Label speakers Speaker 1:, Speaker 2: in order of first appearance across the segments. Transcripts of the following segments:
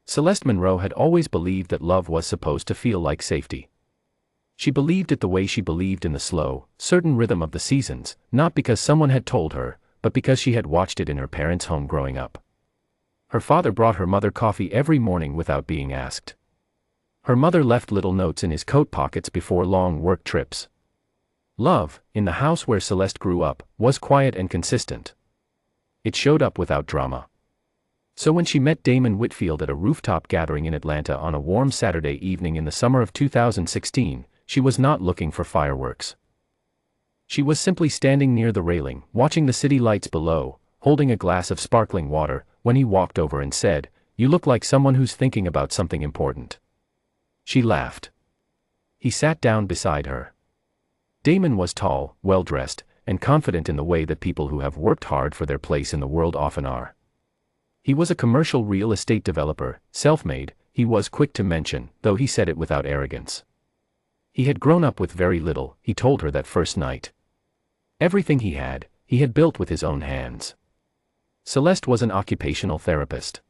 Speaker 1: Celeste Monroe had always believed that love was supposed to feel like safety. She believed it the way she believed in the slow, certain rhythm of the seasons, not because someone had told her, but because she had watched it in her parents' home growing up. Her father brought her mother coffee every morning without being asked. Her mother left little notes in his coat pockets before long work trips. Love, in the house where Celeste grew up, was quiet and consistent. It showed up without drama. So when she met Damon Whitfield at a rooftop gathering in Atlanta on a warm Saturday evening in the summer of 2016, she was not looking for fireworks. She was simply standing near the railing, watching the city lights below, holding a glass of sparkling water, when he walked over and said, "You look like someone who's thinking about something important." She laughed. He sat down beside her. Damon was tall, well-dressed, and confident in the way that people who have worked hard for their place in the world often are. He was a commercial real estate developer, self-made, he was quick to mention, though he said it without arrogance. He had grown up with very little, he told her that first night. Everything he had built with his own hands. Celeste was an occupational therapist.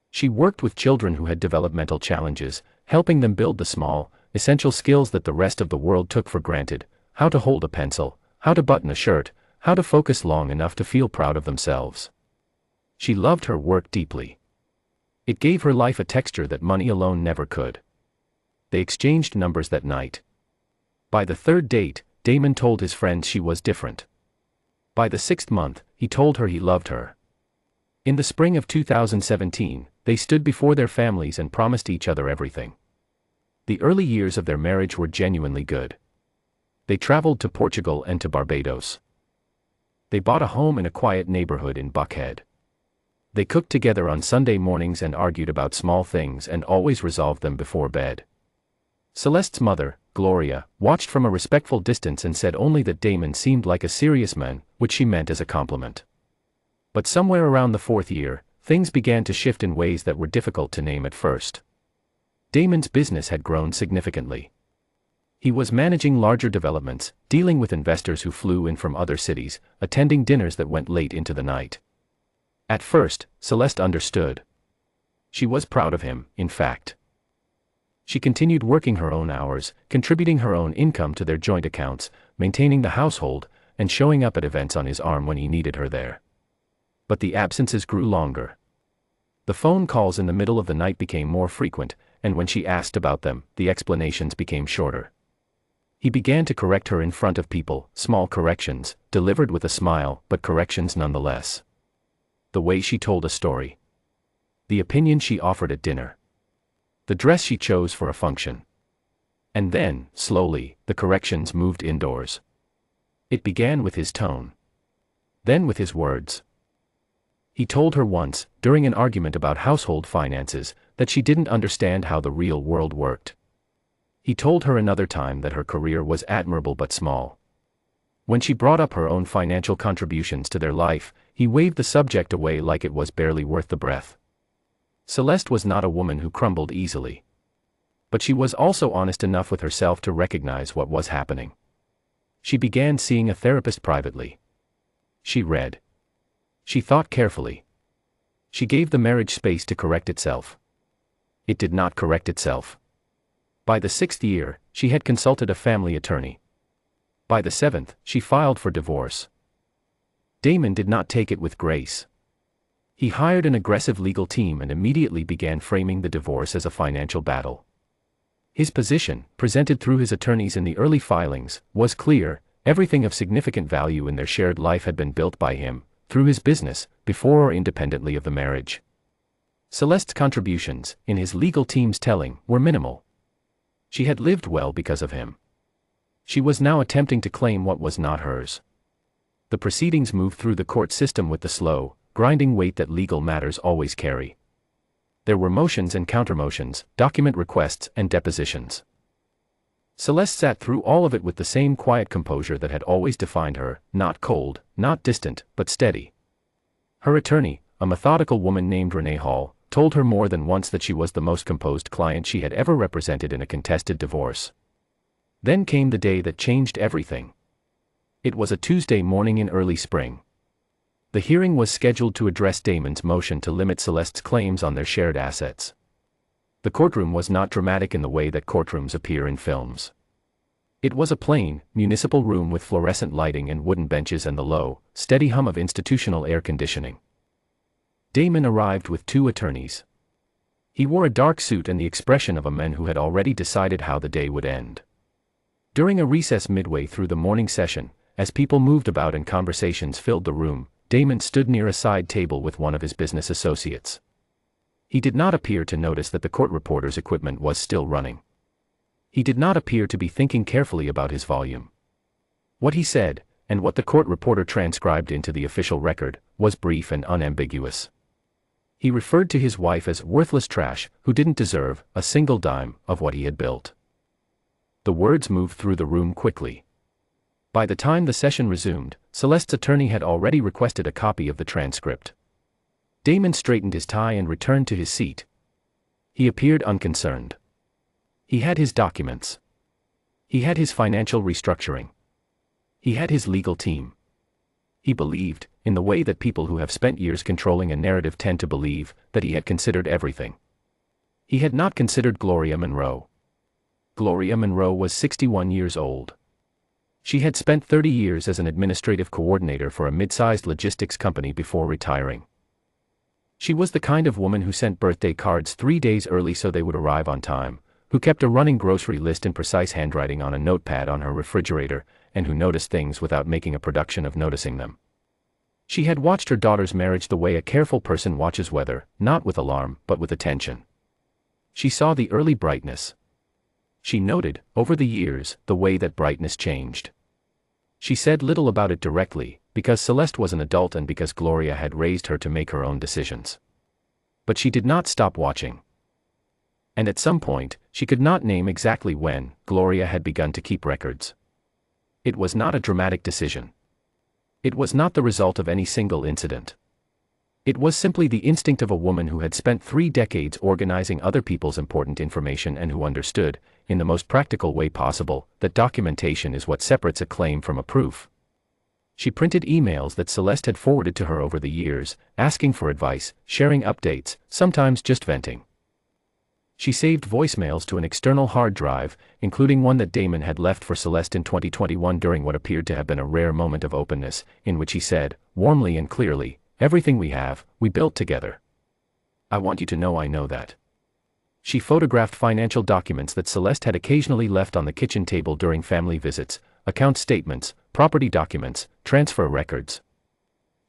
Speaker 1: She worked with children who had developmental challenges, helping them build the small, essential skills that the rest of the world took for granted: how to hold a pencil, how to button a shirt, how to focus long enough to feel proud of themselves. She loved her work deeply. It gave her life a texture that money alone never could. They exchanged numbers that night. By the third date, Damon told his friends she was different. By the sixth month, he told her he loved her. In the spring of 2017, they stood before their families and promised each other everything. The early years of their marriage were genuinely good. They traveled to Portugal and to Barbados. They bought a home in a quiet neighborhood in Buckhead. They cooked together on Sunday mornings and argued about small things and always resolved them before bed. Celeste's mother, Gloria, watched from a respectful distance and said only that Damon seemed like a serious man, which she meant as a compliment. But somewhere around the fourth year, things began to shift in ways that were difficult to name at first. Damon's business had grown significantly. He was managing larger developments, dealing with investors who flew in from other cities, attending dinners that went late into the night. At first, Celeste understood. She was proud of him, in fact. She continued working her own hours, contributing her own income to their joint accounts, maintaining the household, and showing up at events on his arm when he needed her there. But the absences grew longer. The phone calls in the middle of the night became more frequent, and when she asked about them, the explanations became shorter. He began to correct her in front of people, small corrections, delivered with a smile, but corrections nonetheless. The way she told a story. The opinion she offered at dinner. The dress she chose for a function. And then, slowly, the corrections moved indoors. It began with his tone. Then with his words. He told her once, during an argument about household finances, that she didn't understand how the real world worked. He told her another time that her career was admirable but small. When she brought up her own financial contributions to their life, he waved the subject away like it was barely worth the breath. Celeste was not a woman who crumbled easily. But she was also honest enough with herself to recognize what was happening. She began seeing a therapist privately. She read. She thought carefully. She gave the marriage space to correct itself. It did not correct itself. By the sixth year, she had consulted a family attorney. By the seventh, she filed for divorce. Damon did not take it with grace. He hired an aggressive legal team and immediately began framing the divorce as a financial battle. His position, presented through his attorneys in the early filings, was clear: everything of significant value in their shared life had been built by him, through his business, before or independently of the marriage. Celeste's contributions, in his legal team's telling, were minimal. She had lived well because of him. She was now attempting to claim what was not hers. The proceedings moved through the court system with the slow, grinding weight that legal matters always carry. There were motions and countermotions, document requests and depositions. Celeste sat through all of it with the same quiet composure that had always defined her, not cold, not distant, but steady. Her attorney, a methodical woman named Renee Hall, told her more than once that she was the most composed client she had ever represented in a contested divorce. Then came the day that changed everything. It was a Tuesday morning in early spring. The hearing was scheduled to address Damon's motion to limit Celeste's claims on their shared assets. The courtroom was not dramatic in the way that courtrooms appear in films. It was a plain, municipal room with fluorescent lighting and wooden benches and the low, steady hum of institutional air conditioning. Damon arrived with 2 attorneys. He wore a dark suit and the expression of a man who had already decided how the day would end. During a recess midway through the morning session, as people moved about and conversations filled the room, Damon stood near a side table with one of his business associates. He did not appear to notice that the court reporter's equipment was still running. He did not appear to be thinking carefully about his volume. What he said, and what the court reporter transcribed into the official record, was brief and unambiguous. He referred to his wife as worthless trash who didn't deserve a single dime of what he had built. The words moved through the room quickly. By the time the session resumed, Celeste's attorney had already requested a copy of the transcript. Damon straightened his tie and returned to his seat. He appeared unconcerned. He had his documents. He had his financial restructuring. He had his legal team. He believed, in the way that people who have spent years controlling a narrative tend to believe, that he had considered everything. He had not considered Gloria Monroe. Gloria Monroe was 61 years old. She had spent 30 years as an administrative coordinator for a mid-sized logistics company before retiring. She was the kind of woman who sent birthday cards 3 days early so they would arrive on time, who kept a running grocery list in precise handwriting on a notepad on her refrigerator, and who noticed things without making a production of noticing them. She had watched her daughter's marriage the way a careful person watches weather, not with alarm, but with attention. She saw the early brightness. She noted, over the years, the way that brightness changed. She said little about it directly, because Celeste was an adult and because Gloria had raised her to make her own decisions. But she did not stop watching. And at some point, she could not name exactly when, Gloria had begun to keep records. It was not a dramatic decision. It was not the result of any single incident. It was simply the instinct of a woman who had spent 3 decades organizing other people's important information and who understood, in the most practical way possible, that documentation is what separates a claim from a proof. She printed emails that Celeste had forwarded to her over the years, asking for advice, sharing updates, sometimes just venting. She saved voicemails to an external hard drive, including one that Damon had left for Celeste in 2021 during what appeared to have been a rare moment of openness, in which he said, warmly and clearly, "Everything we have, we built together. I want you to know I know that." She photographed financial documents that Celeste had occasionally left on the kitchen table during family visits, account statements, property documents, transfer records.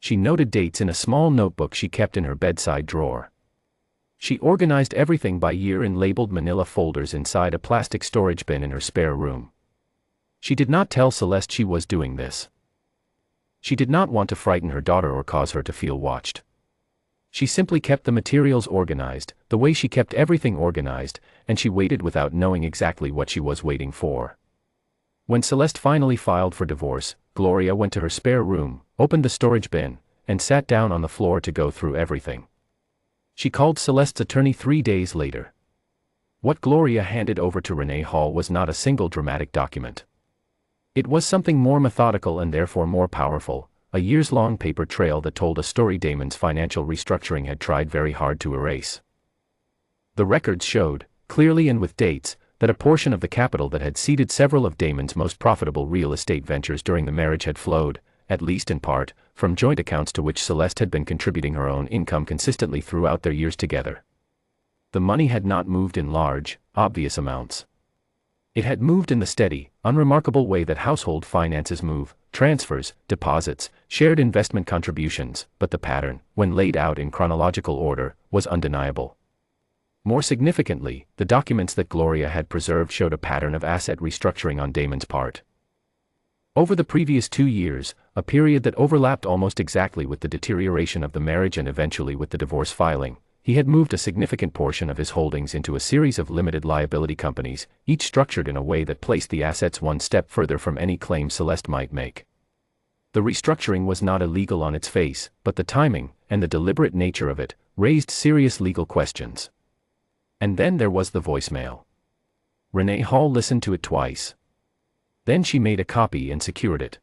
Speaker 1: She noted dates in a small notebook she kept in her bedside drawer. She organized everything by year in labeled manila folders inside a plastic storage bin in her spare room. She did not tell Celeste she was doing this. She did not want to frighten her daughter or cause her to feel watched. She simply kept the materials organized, the way she kept everything organized, and she waited without knowing exactly what she was waiting for. When Celeste finally filed for divorce, Gloria went to her spare room, opened the storage bin, and sat down on the floor to go through everything. She called Celeste's attorney 3 days later. What Gloria handed over to Renee Hall was not a single dramatic document. It was something more methodical and therefore more powerful, a years-long paper trail that told a story Damon's financial restructuring had tried very hard to erase. The records showed, clearly and with dates, that a portion of the capital that had seeded several of Damon's most profitable real estate ventures during the marriage had flowed, at least in part, from joint accounts to which Celeste had been contributing her own income consistently throughout their years together. The money had not moved in large, obvious amounts. It had moved in the steady, unremarkable way that household finances move, transfers, deposits, shared investment contributions, but the pattern, when laid out in chronological order, was undeniable. More significantly, the documents that Gloria had preserved showed a pattern of asset restructuring on Damon's part. Over the previous 2 years, a period that overlapped almost exactly with the deterioration of the marriage and eventually with the divorce filing, he had moved a significant portion of his holdings into a series of limited liability companies, each structured in a way that placed the assets one step further from any claim Celeste might make. The restructuring was not illegal on its face, but the timing, and the deliberate nature of it, raised serious legal questions. And then there was the voicemail. Renee Hall listened to it twice. Then she made a copy and secured it.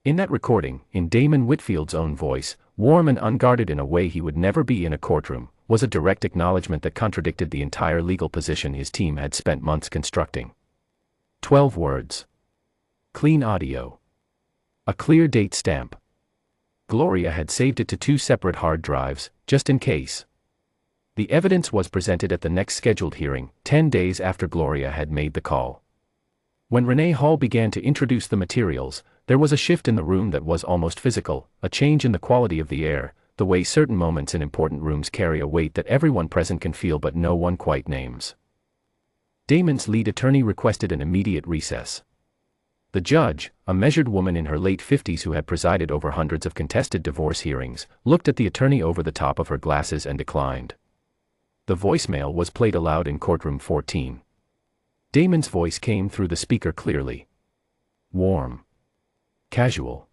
Speaker 1: In that recording, in Damon Whitfield's own voice, warm and unguarded in a way he would never be in a courtroom, was a direct acknowledgement that contradicted the entire legal position his team had spent months constructing. 12 words. Clean audio. A clear date stamp. Gloria had saved it to 2 separate hard drives, just in case. The evidence was presented at the next scheduled hearing, 10 days after Gloria had made the call. When Renee Hall began to introduce the materials, there was a shift in the room that was almost physical, a change in the quality of the air, the way certain moments in important rooms carry a weight that everyone present can feel but no one quite names. Damon's lead attorney requested an immediate recess. The judge, a measured woman in her late 50s who had presided over hundreds of contested divorce hearings, looked at the attorney over the top of her glasses and declined. The voicemail was played aloud in courtroom 14. Damon's voice came through the speaker clearly. Warm. Casual.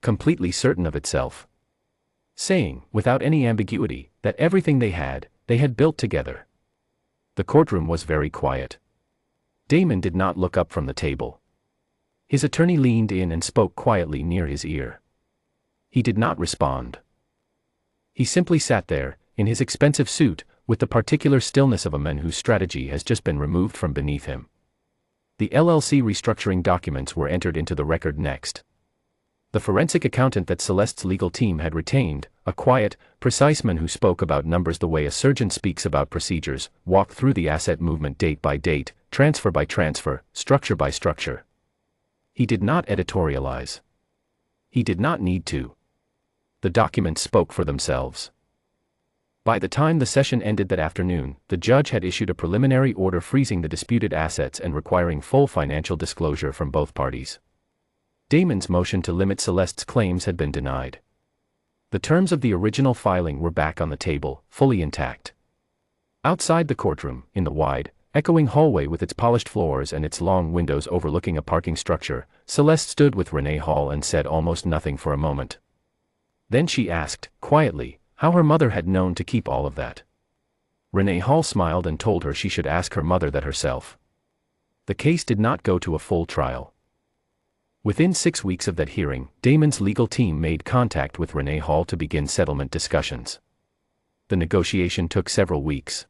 Speaker 1: Completely certain of itself. Saying, without any ambiguity, that everything they had built together. The courtroom was very quiet. Damon did not look up from the table. His attorney leaned in and spoke quietly near his ear. He did not respond. He simply sat there, in his expensive suit, with the particular stillness of a man whose strategy has just been removed from beneath him. The LLC restructuring documents were entered into the record next. The forensic accountant that Celeste's legal team had retained, a quiet, precise man who spoke about numbers the way a surgeon speaks about procedures, walked through the asset movement date by date, transfer by transfer, structure by structure. He did not editorialize. He did not need to. The documents spoke for themselves. By the time the session ended that afternoon, the judge had issued a preliminary order freezing the disputed assets and requiring full financial disclosure from both parties. Damon's motion to limit Celeste's claims had been denied. The terms of the original filing were back on the table, fully intact. Outside the courtroom, in the wide, echoing hallway with its polished floors and its long windows overlooking a parking structure, Celeste stood with Renee Hall and said almost nothing for a moment. Then she asked, quietly, how her mother had known to keep all of that. Renee Hall smiled and told her she should ask her mother that herself. The case did not go to a full trial. Within 6 weeks of that hearing, Damon's legal team made contact with Renee Hall to begin settlement discussions. The negotiation took several weeks.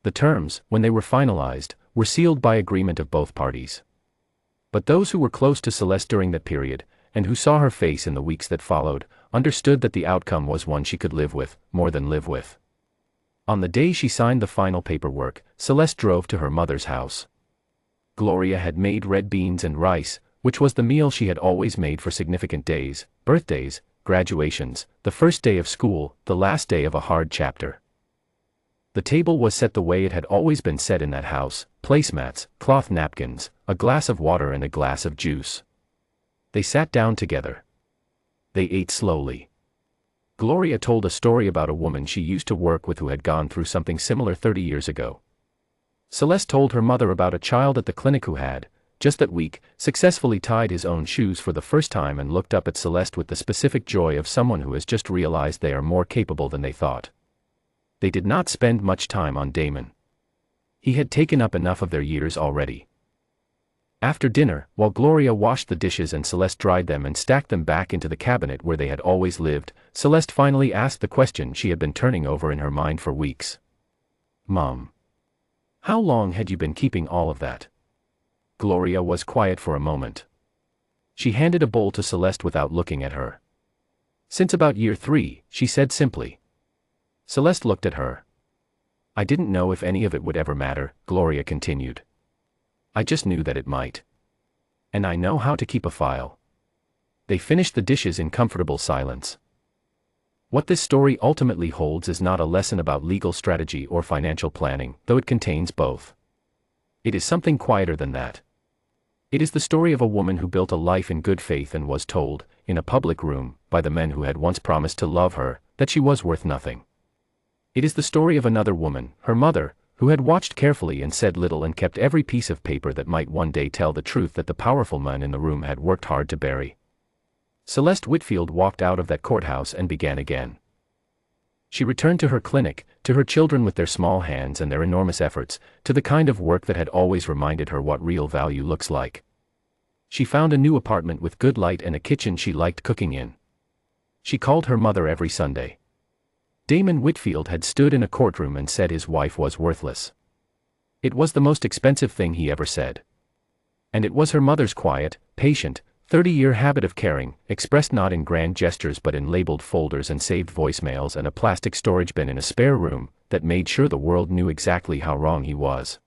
Speaker 1: The terms, when they were finalized, were sealed by agreement of both parties. But those who were close to Celeste during that period, and who saw her face in the weeks that followed, understood that the outcome was one she could live with, more than live with. On the day she signed the final paperwork, Celeste drove to her mother's house. Gloria had made red beans and rice, which was the meal she had always made for significant days, birthdays, graduations, the first day of school, the last day of a hard chapter. The table was set the way it had always been set in that house, placemats, cloth napkins, a glass of water and a glass of juice. They sat down together. They ate slowly. Gloria told a story about a woman she used to work with who had gone through something similar 30 years ago. Celeste told her mother about a child at the clinic who had, just that week, successfully tied his own shoes for the first time and looked up at Celeste with the specific joy of someone who has just realized they are more capable than they thought. They did not spend much time on Damon. He had taken up enough of their years already. After dinner, while Gloria washed the dishes and Celeste dried them and stacked them back into the cabinet where they had always lived, Celeste finally asked the question she had been turning over in her mind for weeks. Mom. How long had you been keeping all of that? Gloria was quiet for a moment. She handed a bowl to Celeste without looking at her. Since about year 3, she said simply. Celeste looked at her. I didn't know if any of it would ever matter, Gloria continued. I just knew that it might. And I know how to keep a file. They finished the dishes in comfortable silence. What this story ultimately holds is not a lesson about legal strategy or financial planning, though it contains both. It is something quieter than that. It is the story of a woman who built a life in good faith and was told, in a public room, by the men who had once promised to love her, that she was worth nothing. It is the story of another woman, her mother, who had watched carefully and said little and kept every piece of paper that might one day tell the truth that the powerful man in the room had worked hard to bury. Celeste Whitfield walked out of that courthouse and began again. She returned to her clinic, to her children with their small hands and their enormous efforts, to the kind of work that had always reminded her what real value looks like. She found a new apartment with good light and a kitchen she liked cooking in. She called her mother every Sunday. Damon Whitfield had stood in a courtroom and said his wife was worthless. It was the most expensive thing he ever said. And it was her mother's quiet, patient, 30-year habit of caring, expressed not in grand gestures but in labeled folders and saved voicemails and a plastic storage bin in a spare room, that made sure the world knew exactly how wrong he was.